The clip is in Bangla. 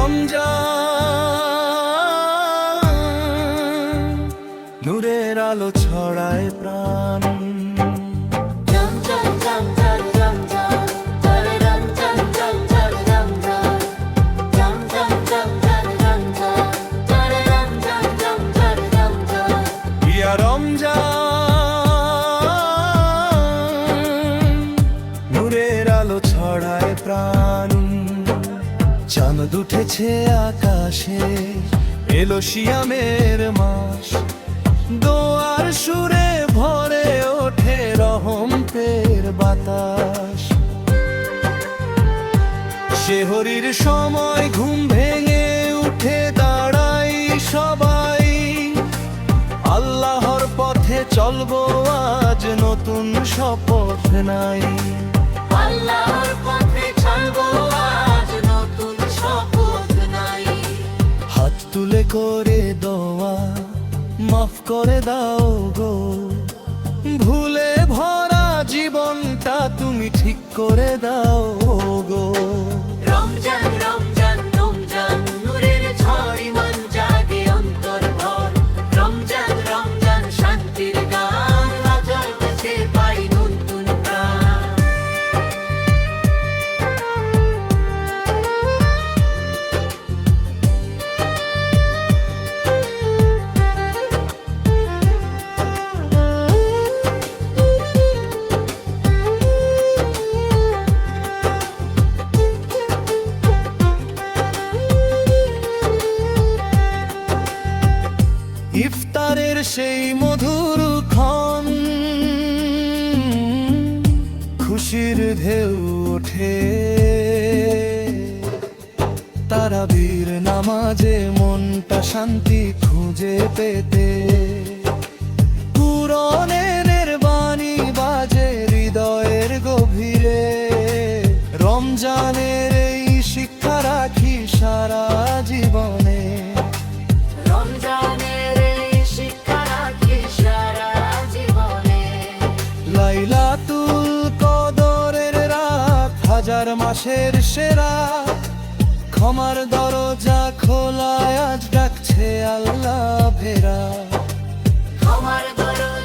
রমজান নূরের আলো ছড়ায় প্রাণ। ইয়া রমজান নূরের আলো ছড়ায় প্রাণ। চাঁদ উঠেছে আকাশে, এলো শিয়ামের মাস, দোয়ার সুরে ভরে ওঠে রহমতের বাতাস। সেহরির সময় ঘুম ভেঙে উঠে দাঁড়াই সবাই, আল্লাহর পথে চলবো আজ নতুন শপথ নাই। আল্লাহর পথে চলবো আজ নতুন শপথ নাই। হাত তুলে করে দোয়া মাফ করে দাও গো, ভুলে ভরা জীবনটা তুমি ঠিক করে দাও গো। রমজান রমজান রমজান নূরের ঝড়, ইমান জাগে অন্তর ভর। রমজান রমজান শান্তির গান, আজল কাছে পাই নতুন প্রাণ। ইফতারের সেই মধুর ক্ষণ, খুশির ঢেউ ওঠে তারাবির নামাজে মনটা শান্তি খুঁজে পেতে। কুরআনের বাণী বাজে হৃদয়ের গভীরে, রমজানের এই শিক্ষা রাখি সারা জীবনে। রমজানের এই শিক্ষা রাখি সারা জীবনে। লাইলাতুল কদরের রাত, হাজার মাসের সেরা, ক্ষমার দরজা খোলা আজ ডাকছে আল্লাহ ভেরা। আমার দরজা